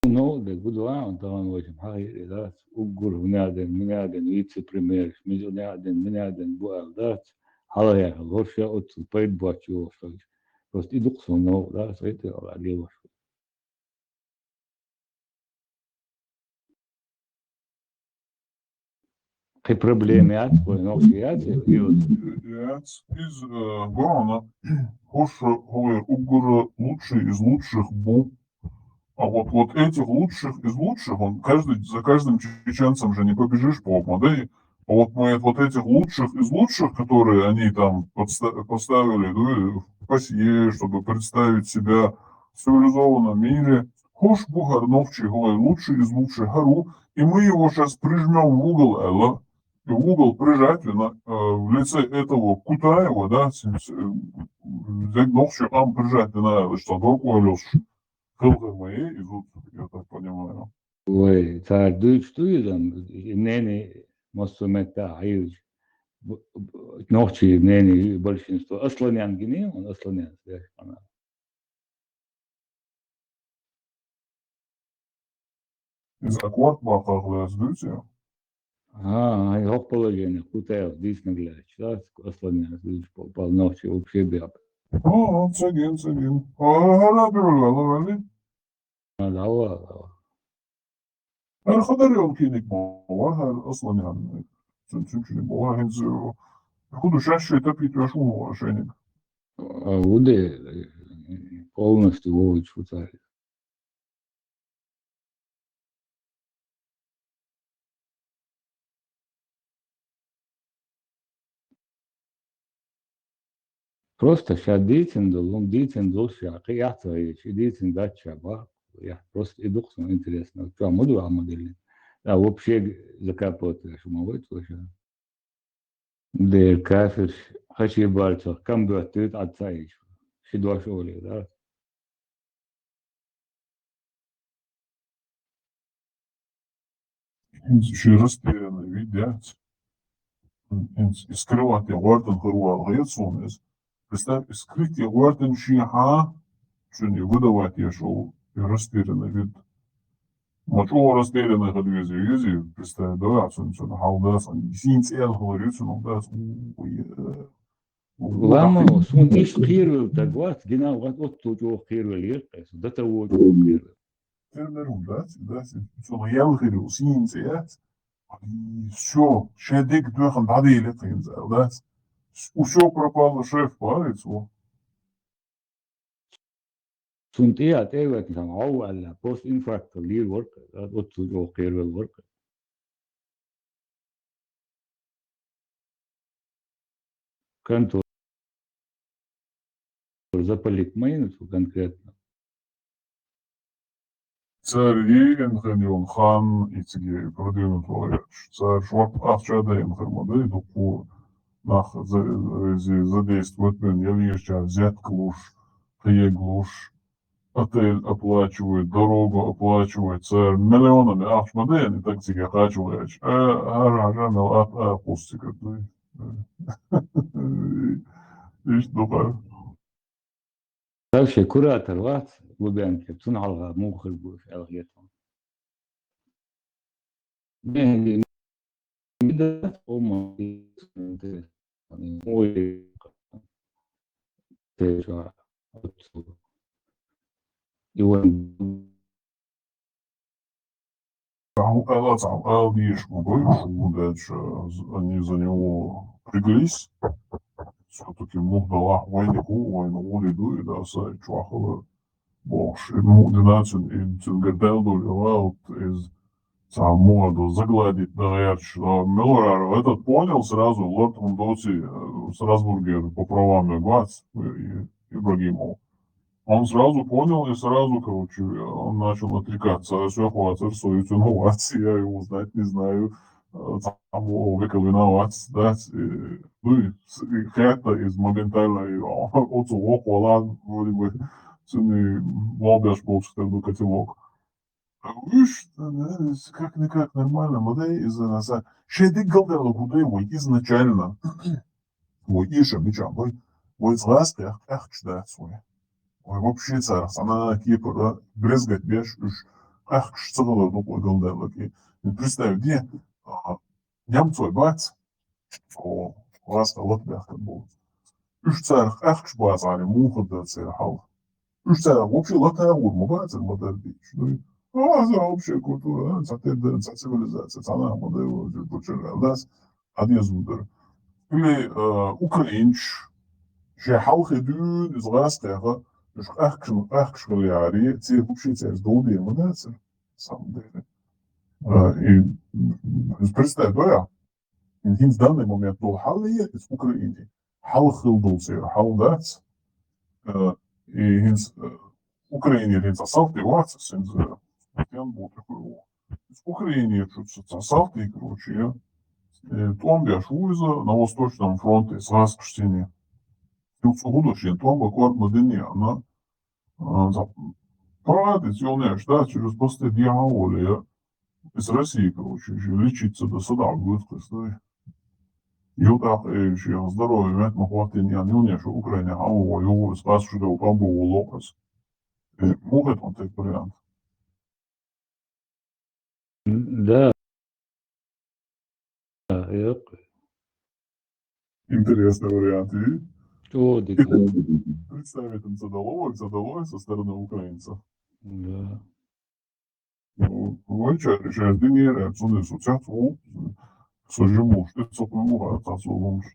نو de budua on tavan voisin hairidat uggur minaden vicepremier minaden bualdat halaya gorşa otul payt buaçu ostoy prost idukso no da sete ali var При проблеме от ногтият юз. Из Горана Хоша Ховер Уггура лучший из лучших был. А вот этих лучших из лучших, за каждым чеченцем же не побежишь по Мадей. А вот этих лучших из лучших, которые они там поставили в пассие, чтобы представить себя в цивилизованном мире. Хош Бугарновчий, лучший из лучших Гару. И мы его сейчас прижмем в угол, Элла. И в угол прижать в лице этого Кутаева, да, взять ногчи, прижать на что руку Алёш. Хылгы мои идут, я так понимаю. Ой, цар что идем, нени мостумета аюз. Ногти нени большинство. Асланян гини, он асланян. Из аккордбаха сдуйте. Ай hoogpolegene, Kutaev, Disneyland, да, асланян, по ногти вообще бяп. Цегин. Hala bir öyle. Дава. Her kadar yol kinik var, her aslan yani. Çünkü bu henüz худу чаще это питаешь уважение. Уды полностью Вович Швейцария. Просто сейчас дейтинг дол шаки, я твои, дейтинг дать шаба, я просто иду к нам интересно. Что, моду модели? А вообще закапывать, что мы вообще. Да, кафир, хочу бальцо, кам бы ты отцаешь, что дошли, да? Еще растерянный, видят. Скрывать вартен хырвал гайцунес. Представь, скрыть вартен шиха, что не выдавать я шоу, и растерянный вид. Мачо растерянный ходвези, вези, представь, да, сон халдас, синц эл говорит, сон халдас, Лама, сон иш хирвел так вот, гена вот тут его хирвел есть, да того хирвел. Тернеру, да, сон ял хирвел, синц ят, и все, шедик духан дадили, да, все пропало, шеф парец, во. Sunt iat evet sam awal post infrastructure lead worker what to go payroll worker. Контор запалить майнусу конкретно. Царь Реген хан и цеги продвинутого царь шваб ахчадаем хармады дуку нах задействует мен ялища взят клуш, клуш, отель оплачивает, дорогу оплачивает, царь миллионами ахчмаден и так цеги ахачивает, ара пустика, ишь духа. Дальше куратор ват Лубянки цунгалга мухр буш алгетон. Не да ома ой теша и он Эл видишь, дальше они за него приглись. Все-таки Мугдала войну улиду и да сай чуахала бош. И Мугдинацин и Цингаделду левал из Самуаду загладить наверч. Мелорар этот понял сразу, лорд Мундоси Страсбургер по правам Гвац Ибрагимов. Он сразу понял и сразу, короче, он начал отрекаться. А все хватит, свою виноват, я его знать не знаю. Там века виноват, да. Ну и это из моментально от его хвала, вроде бы, цены молодежь получит котелок. Уж, как-никак нормально, модель из-за нас. Şeyde galdırlı kudayı bu изначально. Bu işe bir can bu izlas da akçda soya. Ой, вообще царь, она Кипра, брезгать беш, уж, ах, что было, ну, гaldırlı ki. Представь, где немцой бац, о, раз колот бяхтан был. Уж царь, ах, базаре, муха да царь хал. Уж царь, вообще латая урма, бац, модель бич. За общая культура, за цивилизация, она модель почергалась, один зудер. Или Украинч, شي حلقة دون إزغاستها مش أخشغل يعري تصير بوشي تصير دولي مناسب самом деле. И представь, да, в данный момент был حالية в Украине. حلقة دولسير, حلقات. И в Украине هنز أصابتي واتس سنز كان بوتكو. В Украине что-то أصابتي, короче, том бяшуиза на Восточном фронте с раскштине. Будущее, то баквар мадения, она традиционная, да, через просто дьяволия из России, короче, лечиться до суда будет, кстати. И вот так, еще здоровье, ведь мы хватит не анюня, что Украина, а его спрашивают, что там был локас. Может он такой вариант? Да, Интересный вариант, и что ты? представить им задалось со стороны украинцев. Да. Voi решаешь dinheiro, tudo isso, certo? Surgimos, это só para morrer, tá só vamos.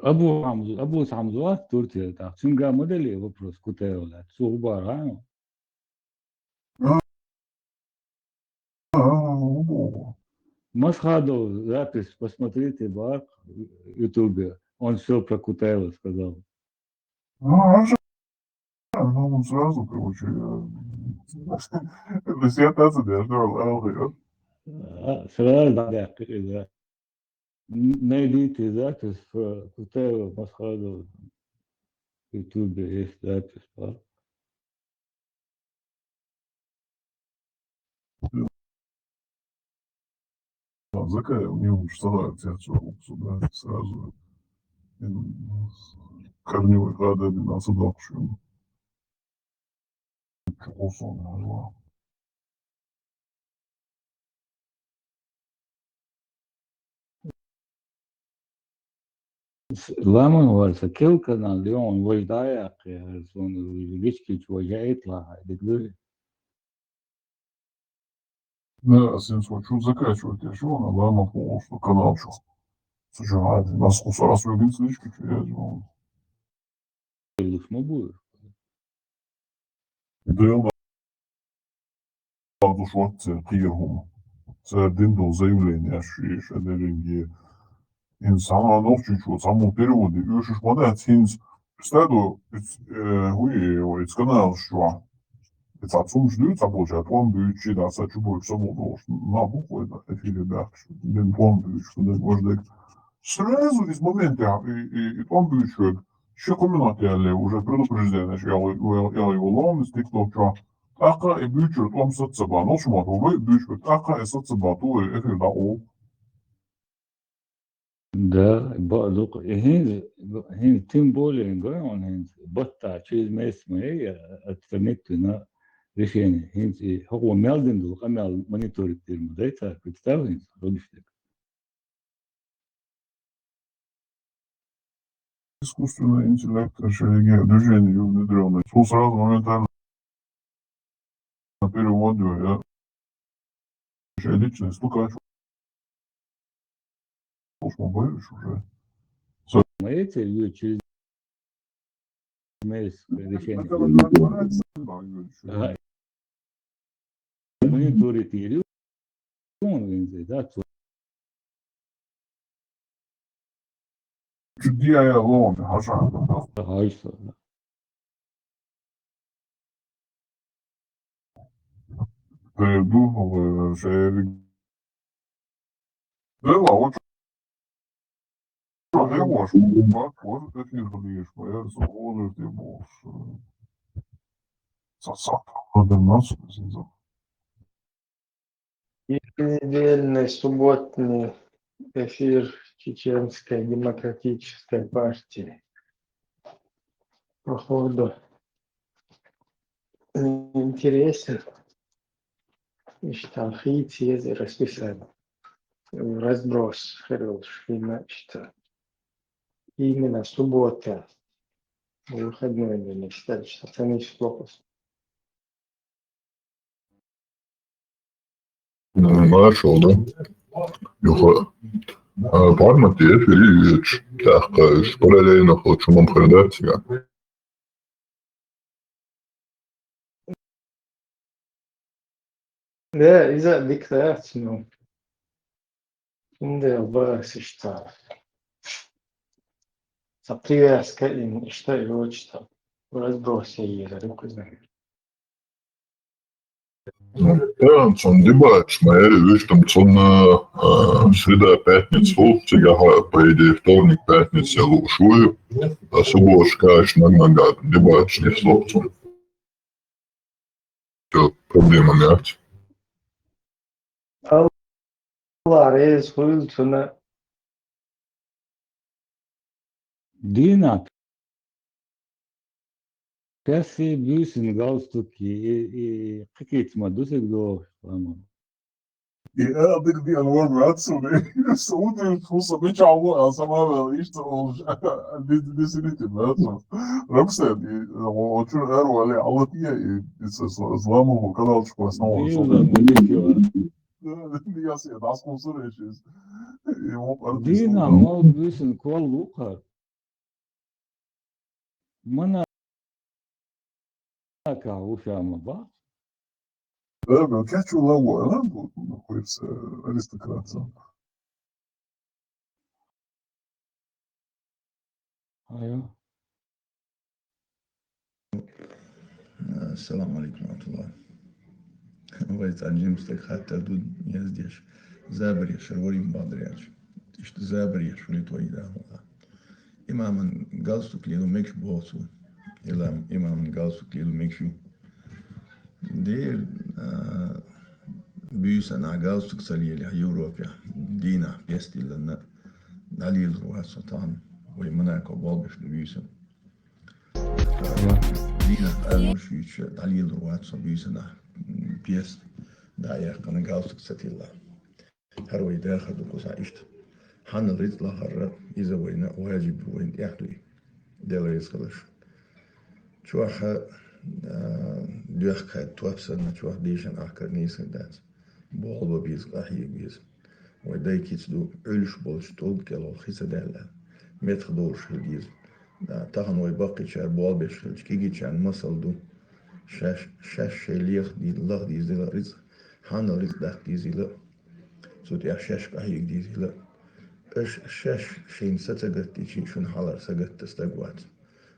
أبو حمزة تركيا تا سنجا مدلي вопрос كتير صعوبة Масхадов запись, посмотрите, бар в Ютубе. Он все про Кутаева сказал. Ну, сразу, короче, диссертация даже Сразу, да. Найдите запись про Кутаева, Масхадов. В Ютубе есть запись, бар. Закая, у него штана тянется сюда сразу. Корневой гады 12 докшим. Чукосон, назвал. Ламан говорится, килка на Леон, вождая, он вички чего يطلع يقول Да, сын свой, что закачивать, я что, на лама понял, что канал, что. Сожрать, нас раз любит слишком, что я делал. смогу. Да, я надо шо це кіргум. Це один до заявлення, що деньги. In самого новчичу, самого переводу, і що ж мене цінз стеду, hui канал, що це цум ждуть, це буде, план бючі, да, це чубой, що було, на букву, это ефірі, да, він план бюч, що не може. Сразу из момента, и план бючі, ще комунатіали, уже предупреждение, що я його лом, з тіктокча, Akka e büyütür om satsaba no şumat ve büyütür akka e satsaba tu efir da o. Да, هين тем более он بطع через месяц мы отстанет на решение. Хин هو مелден до камел мониторит тем, да это представляете, родишь. Искусственный интеллект, движение внедренное. Тут сразу моментально переводю, я личность, сколько боюсь уже. Эти люди через месяц решение. Мониторит или он, да, Чудия лом, хаша. Hayır. Передумал, что я... Да, вот Ne var? Bak var. Ötür değişme. Eğer olur diye bu. Sat. Nasıl bizim? Еженедельный субботний эфир Чеченской демократической партии. Походу интересен. И штрафы тези расписаны. Разброс хороший, значит. Именно суббота. Выходной день, считаю, что цены плохо. Maşallah. Yok. Parmak diye bir tahta şkoleleyine hoşuma kırdat ya. Да, из-за диктации, ну, да, бас, что. Привязка им, что его что. Разбросе ее, руку знаю. Ja, zum Debat, maar dus там среда пятница, сега по идее вторник, пятница лучшую, а суббота, конечно, нагад, дебат не слопцом. Проблема нет. Allah reis huyultuna Dina, kasi büyüsün galstuki kikit madusek do tamam. أعطيك دي أنواع معسولة السعودي الفرصة مش عوضها سماها يشتغل دي سنتي معسول رمسة دي وشو قالوا عليه عوضية إسلامه وكذا شو اسمه Dina modifiyor. دي ياسي دعسكم صار إيش Dina mal büyüsün kol lukar. Mana ka uşağıma bak. أنا كاتشو لو أنا كويس أرستقراط Ayo. السلام عليكم ورحمة الله. ويتعلم ستك حتى دود يزديش زابريش الوريم بادرياش إشت زابريش ولي تويدا هو إماما قالسو كليلو ميكش بوسو إلا إماما قالسو كليلو ميكشو دير بيوسا قالسو كساليلي يوروبيا دينا بيستي لنا دليل روح سلطان ويمناكو بالبش بيوسا دينا ألوش دليل روح سبيوسا بيس داير كان قالسو كساتيلا هروي داخل وقصا إشت حان الريت لخر إذا وين واجب وين يحلي ديلا يسخلش شوح دوخ توابسن شوح ديشن أحكر نيسن دات بولبا بيز قاحي بيز وداي كيتس دو علش بولش طول كيلو خيسة دالا متخ دورش الجيز تاخن ويباقي شار بولبش كيجي شان مصل دو شاش شليخ دي الله دي زي رزق حان الريت داخ دي زي لا صوت يا شاش قاحي دي زي لا شاش شين ستجت تيجي شون حالر سجت تستقوات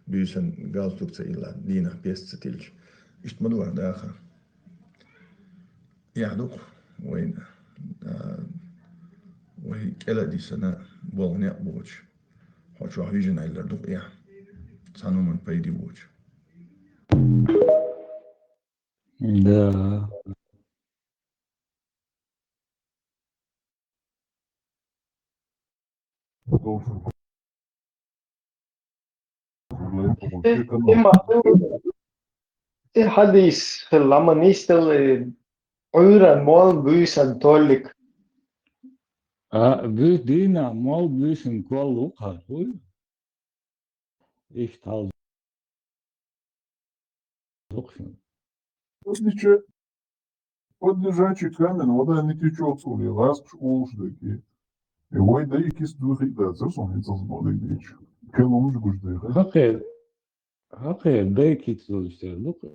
بيسن قالتوك تيلا دينا بيست تيلج اشتمدوا داخل يعدوك وين وهي كلا دي سنة بولني أبوش حوشوا هيجن إلا دوك يا سانو من بيدي بوش Da. det hadis lama nistel uyran mol büyüsen tollik. Büyük Dina mal büyüsün kol lukar. İşte al. Doksun. Вот лежачий камень, вода не течет соли, раз уж таки. И вой да ikisi duhida, sen yazmalı geç. Kelomuz güçlü. Hakikaten belki sonuçta lukar.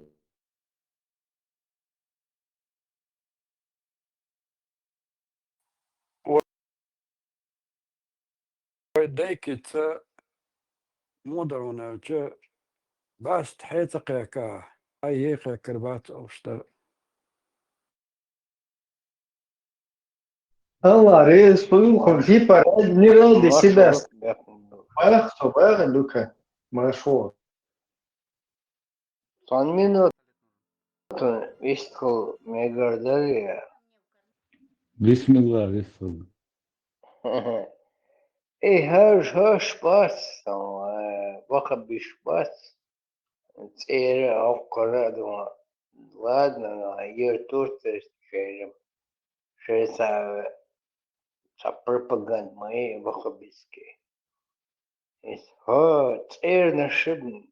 ديك مودرن بس تحيتك يا أي كربات أو شتا Allah reis huyul konfi para nirel de sidas. صباح لوكا مشهور. Son minūte iztkal miegardarīja. Bismillah, bismillah. هاش بس وخبيش بس تصير أوقات ладно يرتوش تشيرم شيء sa propaganda моей вахабистские. تصير نشبن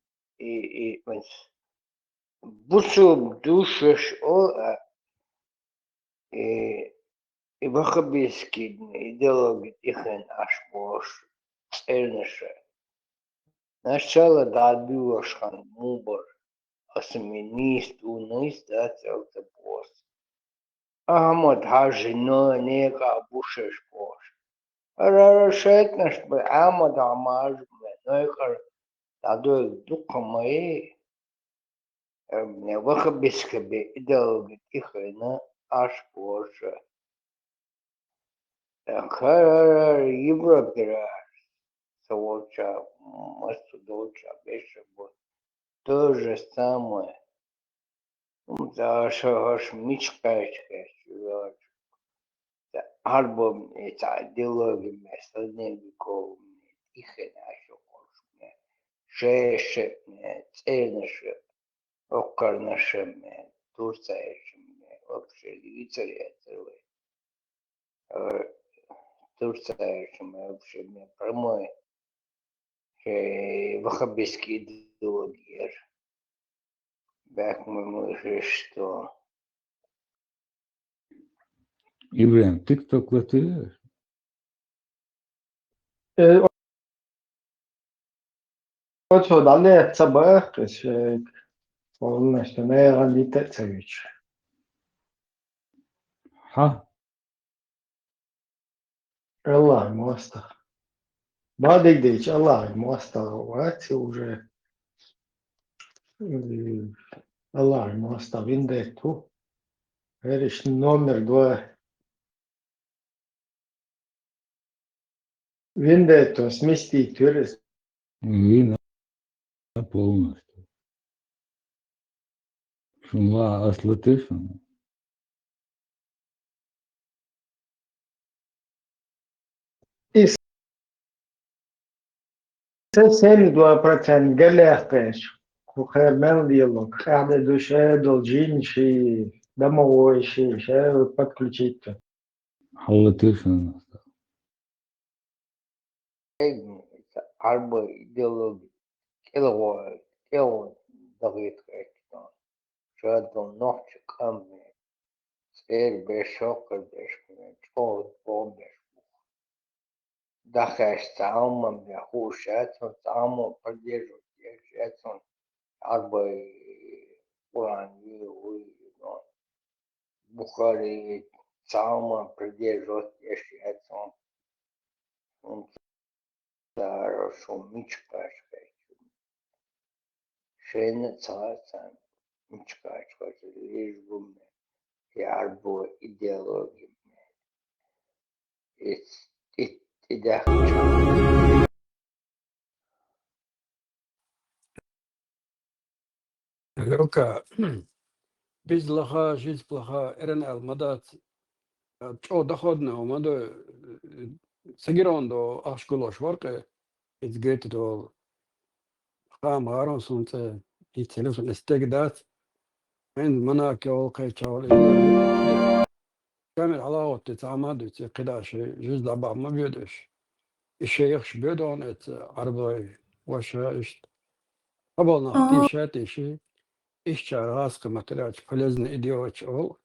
بوسو دوشش أو وахабистские идеологии ихен аж бош تصير نشبن. Сначала добивашхан мубар асминист унист ацелта бос. Ахмад хажино нека бушеш бош. Арашет наш бы Ахмад амаж нойкар тадой дукамай мне вахабискабе идеологи тихайна аш бош. Хар Европера Солча, Мастудолча, Бешебо, то же самое. За что аж мечкаечка, альбом это идеология средневековая, их наша кошка, шеше, цельнаше, окарнаше, турцаеше, вообще лицаря целый, турцаеше, вообще прямой. Вахабистские идеологии. Бак мы что? Ибрahim, TikTok'la atıyor. Вот далее صباح والله اشتمال عندي تأسيش. Ha, الله موسط. بعد يديش الله موسط وقت уже الله موسط виндету. Говоришь номер 2. Виндету сместить турист. и полностью. Шумла аслатышан. И 72% قلقش وخير من диалог. Каждая душа должен شيء домовой شيء подключить. Халатышан. Альбо идеология. Кело Давид Кэкстон. Шадо ночи камни. Сэр бешокер бешкмен. Чод бомбеш. Дахаш саумам бя хушатсон саумам поддерживать. Шатсон альбо уран но Бухари саумам поддерживать. Шатсон Хорошо, мечкашка. Шейна царца, мечкашка, лишь бы ярбо идеология. И да. لوكا بيز لها جيز بلها إرن المدات تو دخلنا ومدو سجيروندو أشكولوش ورقة إتجيت دو خام هارون سنت يتلف الاستجدات عند مناك وقي شاول كامل علاوة تتعمد قداش جزء بعض ما بيدش الشيخ بيدون عربي وشايش قبل نحتي شاتي شيء إيش راس كمتلاش فلازم إديوش أول